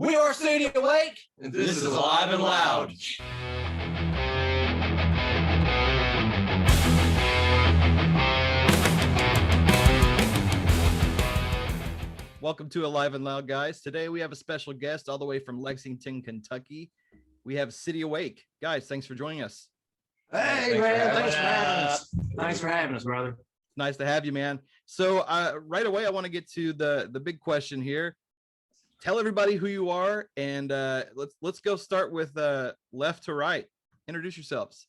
We are City Awake, and this is Alive and Loud. Welcome to Alive and Loud, guys. Today we have a special guest all the way from Lexington, Kentucky. We have City Awake. Guys, thanks for joining us. Hey, man, thanks for having us. Thanks for having us, brother. Nice to have you, man. So right away, I want to get to the big question here. Tell everybody who you are, and let's go start with left to right. Introduce yourselves.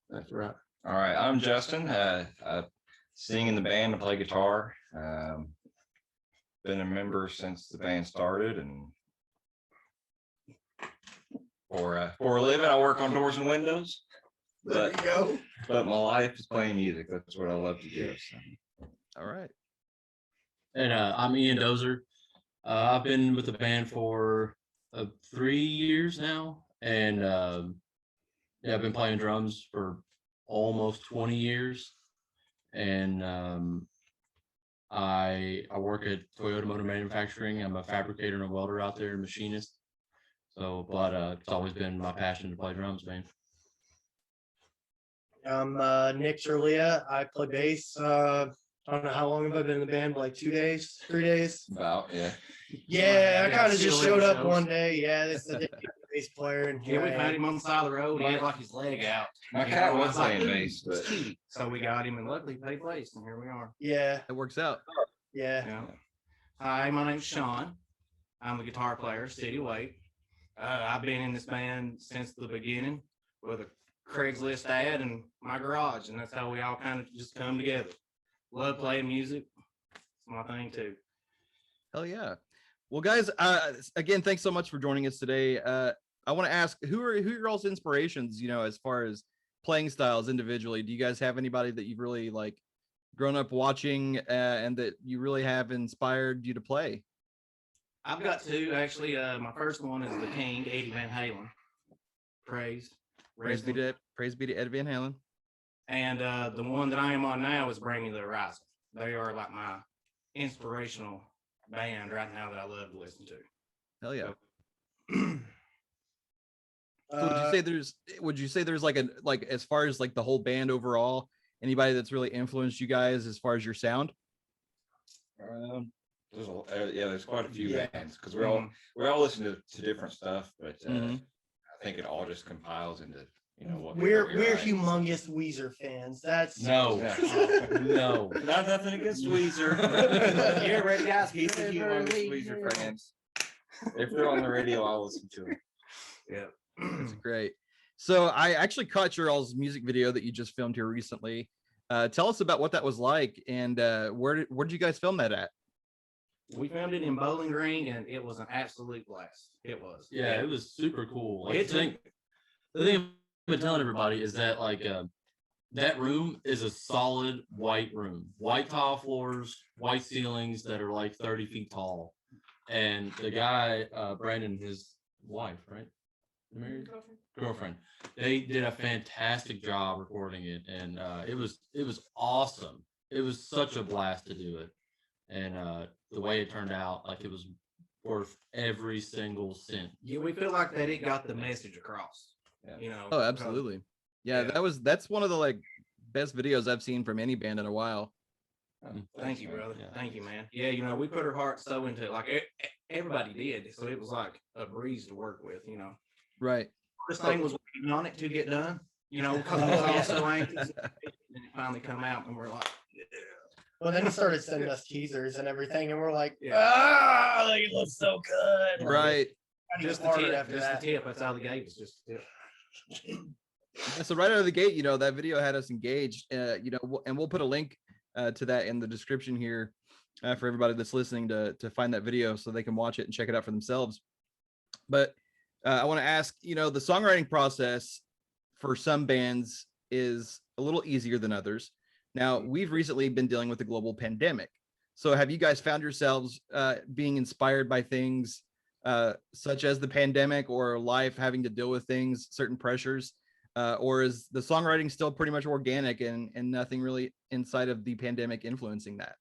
That's right. All right, I'm Justin. I sing in the band and play guitar. Been a member since the band started, and for a living, I work on doors and windows. There you go. But my life is playing music. That's what I love to do. So. All right. And I'm Ian Dozer. I've been with the band for 3 years now, and yeah, I've been playing drums for almost 20 years. And I work at Toyota Motor Manufacturing. I'm a fabricator and a welder out there, machinist. So, but it's always been my passion to play drums, man. I'm Nick Shirlea. I play bass. I don't know how long have I been in the band, like 2 days, 3 days? About, yeah. Yeah, I kind of just showed up one day. Yeah, this is the bass player. And Yeah, we found him on the side of the road. He had like his leg out. My cat was playing bass, but So we got him, and luckily he plays, and here we are. Yeah, It works out. yeah. Yeah. Hi, my name's Sean. I'm the guitar player, City Awake. I've been in this band since the beginning with a Craigslist ad in my garage, and that's how we all kind of just come together. Love playing music. It's my thing too. Hell yeah. Well, guys, again, thanks so much for joining us today. I want to ask, who are your all's inspirations, as far as playing styles individually? Do you guys have anybody that you've really like grown up watching and that you really have inspired you to play? I've got two actually. My first one is the King, Eddie Van Halen. Praise Praise be to Ed Van Halen. And the one that I am on now is Bring Me the Horizon. They are like my inspirational band right now that I love to listen to. Hell yeah. So would you say there's like as far as like the whole band overall, anybody that's really influenced you guys as far as your sound? There's quite a few bands because we all listen to different stuff, but I think it all just compiles into what We're humongous Weezer fans. That's No, no. Not nothing against Weezer. You're ready, guys. He's a humongous Weezer fans. If they're on the radio, I'll listen to them. Yeah. That's great. So I actually caught your all's music video that you just filmed here recently. Tell us about what that was like, and where did you guys film that at? We filmed it in Bowling Green, and it was an absolute blast. It was. Yeah, it was super cool. Like, It's the thing I've been telling everybody is that like that room is a solid white room, white tile floors, white ceilings that are like 30 feet tall. And the guy, Brandon, his wife, right? Married girlfriend. They did a fantastic job recording it, and it was awesome. It was such a blast to do it, and the way it turned out, like it was worth every single cent. Yeah, we feel like that it got the message across. Oh, absolutely. Yeah, that's one of the like best videos I've seen from any band in a while. Thank you, brother. Yeah. Thank you, man. Yeah, we put our heart so into it. Like everybody did, so it was like a breeze to work with. Right. First thing was waiting on it to get done. Because we was all so anxious, and it finally come out, and we're like, yeah. Well, then he started sending us teasers and everything, and we're like, like it looks so good. Right. Just the tip. Just the tip. That's all they gave us. Just the tip. So right out of the gate, that video had us engaged, and we'll put a link to that in the description here for everybody that's listening to find that video so they can watch it and check it out for themselves. But I want to ask, the songwriting process for some bands is a little easier than others. Now, we've recently been dealing with the global pandemic. So have you guys found yourselves being inspired by things such as the pandemic or life having to deal with things, certain pressures, or is the songwriting still pretty much organic and nothing really inside of the pandemic influencing that?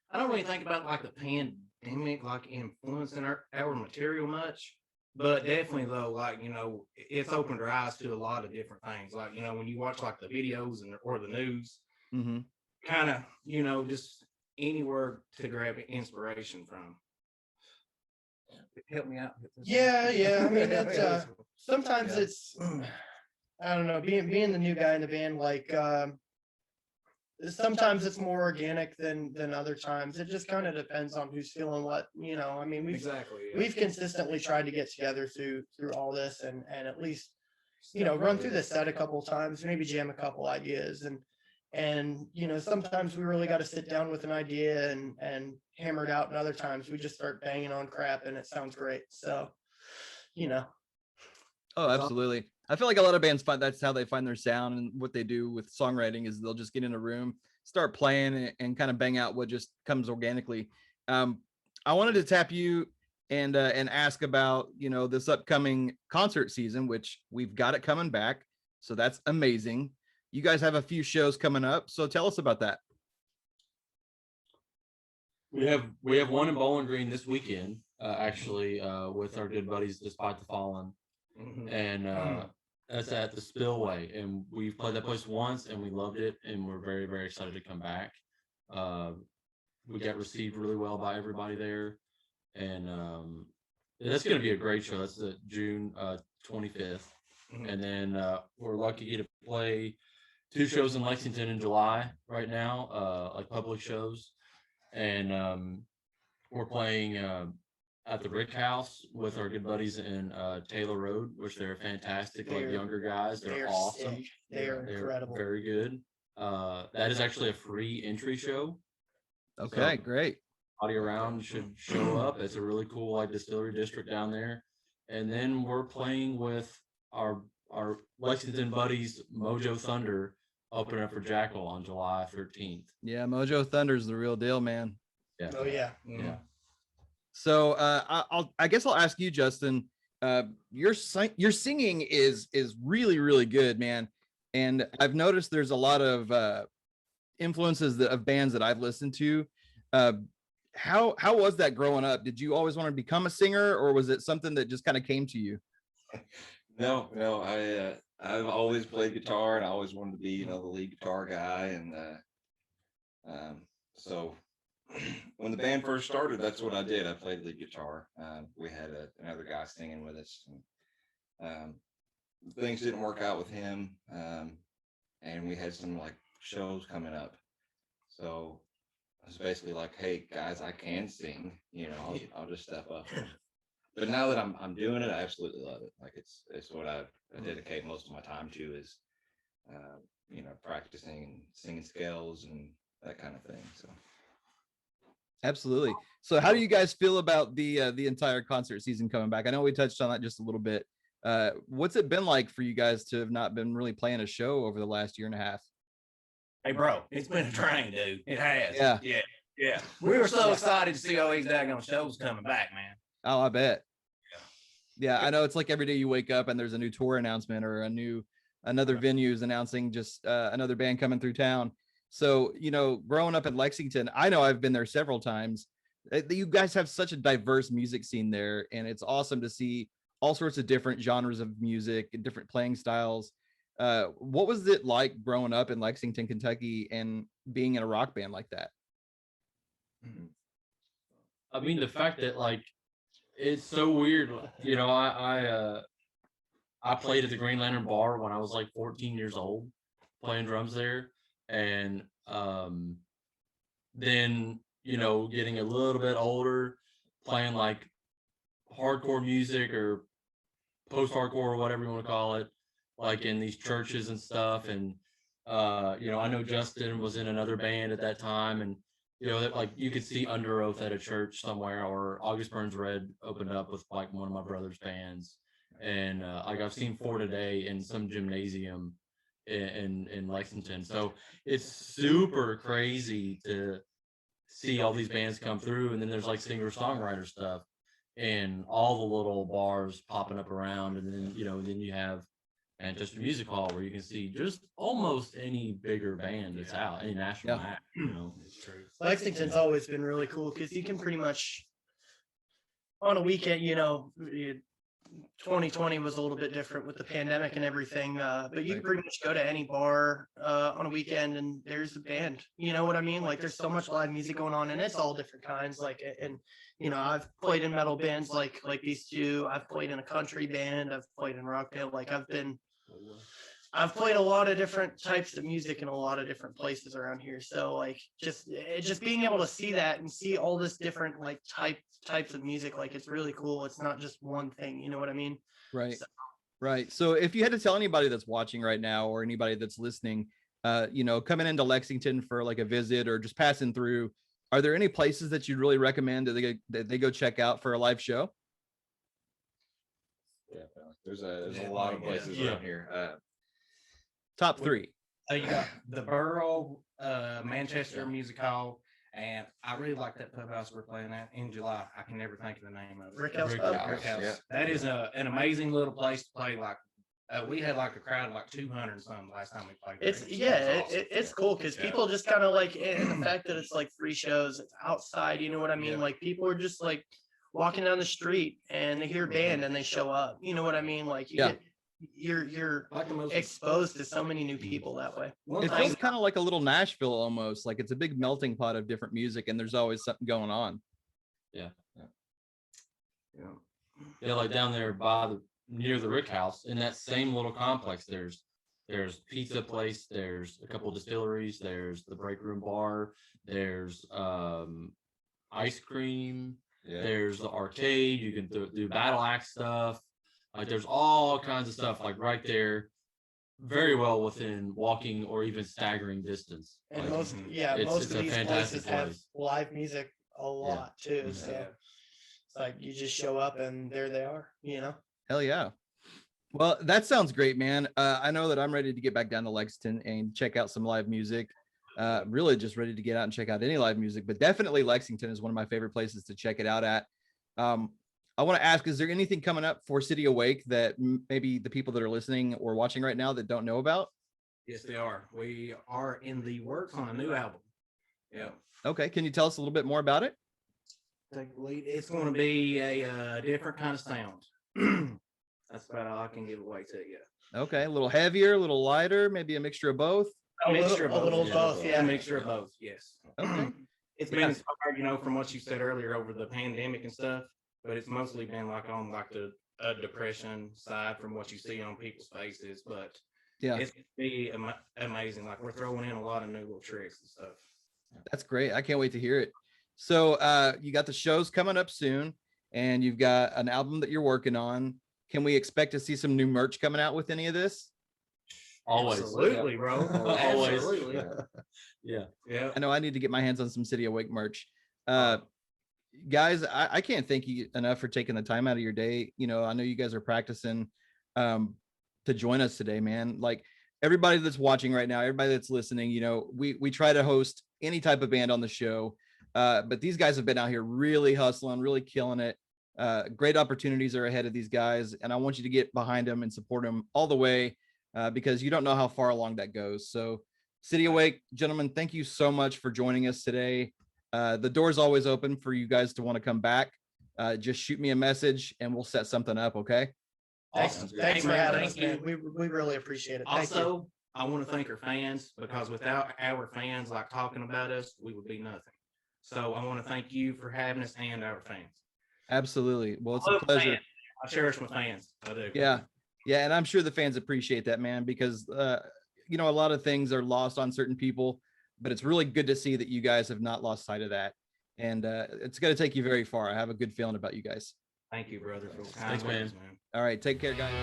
I don't really think about like the pandemic like influencing our material much. But definitely though, like, it's opened our eyes to a lot of different things. Like, when you watch like the videos or the news, Mm-hmm. kind of, just anywhere to grab inspiration from. Help me out with this. Yeah. I mean, it's Yeah. sometimes Yeah. it's I don't know, being the new guy in the band, like sometimes it's more organic than other times. It just kind of depends on who's feeling what, I mean, Exactly. Yeah. we've consistently tried to get together through all this and at least run through the set a couple times, maybe jam a couple ideas, and sometimes we really got to sit down with an idea and hammer it out, and other times we just start banging on crap and it sounds great. So Oh, absolutely. I feel like a lot of bands find that's how they find their sound, and what they do with songwriting is they'll just get in a room, start playing, and kind of bang out what just comes organically. I wanted to tap you and ask about this upcoming concert season, which we've got it coming back, so that's amazing. You guys have a few shows coming up, so tell us about that. We have one in Bowling Green this weekend, actually, with our good buddies Despite the Fallen, and that's at the Spillway, and we've played that place once and we loved it, and we're very, very excited to come back. We got received really well by everybody there, and that's going to be a great show. That's the June 25th, and then we're lucky to play 2 shows in Lexington in July right now, like public shows, and we're playing at the Rick House with our good buddies in Taylor Road, which they're fantastic, like younger guys. They're awesome. Sick. They're incredible. Very good. That is actually a free entry show. Okay, So, great. Everybody around should show up. It's a really cool like distillery district down there. And then we're playing with our Lexington buddies, Mojo Thunder, opening up for Jackal on July 13th. Yeah, Mojo Thunder's the real deal, man. Yeah. Oh yeah. Yeah. So I guess I'll ask you, Justin. Your singing is really, really good, man. And I've noticed there's a lot of influences of bands that I've listened to. How was that growing up? Did you always want to become a singer, or was it something that just kind of came to you? No, I've always played guitar, and I always wanted to be, the lead guitar guy. And so when the band first started, that's what I did. I played lead guitar. We had another guy singing with us. And, things didn't work out with him, and we had some like shows coming up. So I was basically like, "Hey guys, I can sing. I'll just step up." But now that I'm doing it, I absolutely love it. Like it's what I dedicate most of my time to is, practicing and singing scales and that kind of thing. So. Absolutely. So how do you guys feel about the entire concert season coming back? I know we touched on that just a little bit. What's it been like for you guys to have not been really playing a show over the last year and a half? Hey, bro, it's been a train, dude. It has. Yeah. Yeah. We were so excited to see all these daggone shows coming back, man. Oh, I bet. Yeah, I know it's like every day you wake up and there's a new tour announcement or another venue's announcing just another band coming through town. So, growing up in Lexington, I know I've been there several times. You guys have such a diverse music scene there, and it's awesome to see all sorts of different genres of music and different playing styles. What was it like growing up in Lexington, Kentucky, and being in a rock band like that? I mean, the fact that like it's so weird. I played at the Green Lantern Bar when I was like 14 years old, playing drums there, and then getting a little bit older, playing like hardcore music or post-hardcore or whatever you want to call it, like in these churches and stuff. And I know Justin was in another band at that time, and that like you could see Under Oath at a church somewhere, or August Burns Red opened up with like one of my brother's bands, and like I've seen For Today in some gymnasium in Lexington. So it's super crazy to see all these bands come through, and then there's like singer-songwriter stuff and all the little bars popping up around, and then you have Manchester Music Hall where you can see just almost any bigger band that's out, any national act. Lexington's always been really cool because you can pretty much on a weekend, 2020 was a little bit different with the pandemic and everything. But you can pretty much go to any bar on a weekend and there's a band. You know what I mean? Like there's so much live music going on and it's all different kinds. Like and I've played in metal bands like these two. I've played in a country band. I've played in rock band. Like I've played a lot of different types of music in a lot of different places around here. So like just being able to see that and see all this different like types of music, like it's really cool. It's not just one thing, you know what I mean? Right. Right. So if you had to tell anybody that's watching right now or anybody that's listening, coming into Lexington for like a visit or just passing through, are there any places that you'd really recommend that they go check out for a live show? Yeah, there's a lot of places around here. Top 3. You got the Borough, Manchester Music Hall, and I really like that pub house we're playing at in July. I can never think of the name of it. Rick House. Rick Pub? House. Rick House. Yeah. That is an amazing little place to play. Like we had like a crowd of like 200 and something last time we played. there. It's It was awesome. it's cool because people just kind of like, and the fact that it's like free shows, it's outside, you know what I mean? Yeah. Like people are just like walking down the street and they hear band and they show up, you know what I mean? Like you're Like the most exposed to so many new people that way. one It thing- feels kind of like a little Nashville almost. Like it's a big melting pot of different music and there's always something going on. Yeah. Yeah, like down there near the Rick House in that same little complex. There's pizza place. There's a couple distilleries. There's the break room bar. There's ice cream. Yeah. There's the arcade. You can do battle axe stuff. Like there's all kinds of stuff like right there, very well within walking or even staggering distance. And Like, most it's of a these fantastic places have place. live music a lot too. Mhm. So it's like you just show up and there they are, you know. Hell yeah. Well, that sounds great, man. I know that I'm ready to get back down to Lexington and check out some live music. Really just ready to get out and check out any live music, but definitely Lexington is one of my favorite places to check it out at. I want to ask, is there anything coming up for City Awake that maybe the people that are listening or watching right now that don't know about? Yes, they are. We are in the works on a new album. Yeah. Okay. Can you tell us a little bit more about it? Take the lead. It's going to be a different kind of sound. That's about all I can give away to you. Okay. A little heavier, a little lighter, maybe a mixture of both. A mixture little of of both. both, A yeah. mixture of both. Yes. Okay. It's been inspired, from what you said earlier over the pandemic and stuff, but it's mostly been like on like the depression side from what you see on people's faces. But Yeah, it's gonna be amazing. Like we're throwing in a lot of new little tricks and stuff. that's great. I can't wait to hear it. So you got the shows coming up soon and you've got an album that you're working on. Can we expect to see some new merch coming out with any of this? Always. Absolutely, bro. Always. Absolutely. Yeah. Yeah. I know I need to get my hands on some City Awake merch. Guys, I can't thank you enough for taking the time out of your day. I know you guys are practicing to join us today, man. Like everybody that's watching right now, everybody that's listening, we try to host any type of band on the show. But these guys have been out here really hustling, really killing it. Great opportunities are ahead of these guys. And I want you to get behind them and support them all the way because you don't know how far along that goes. So City Awake, gentlemen, thank you so much for joining us today. The door's always open for you guys to want to come back. Just shoot me a message and we'll set something up. Okay. Awesome. Thanks for man. having Thank us, man. you. We really appreciate it. Thank you. Also, I want to thank our fans because without our fans like talking about us, we would be nothing. So I want to thank you for having us and our fans. Absolutely. Well, it's I a love pleasure. fans. I cherish my fans. I do. Yeah. Yeah. And I'm sure the fans appreciate that, man, because, a lot of things are lost on certain people, but it's really good to see that you guys have not lost sight of that. And it's going to take you very far. I have a good feeling about you guys. Thank you, brother. For the Thanks, kind words, man. All right. Take care, guys.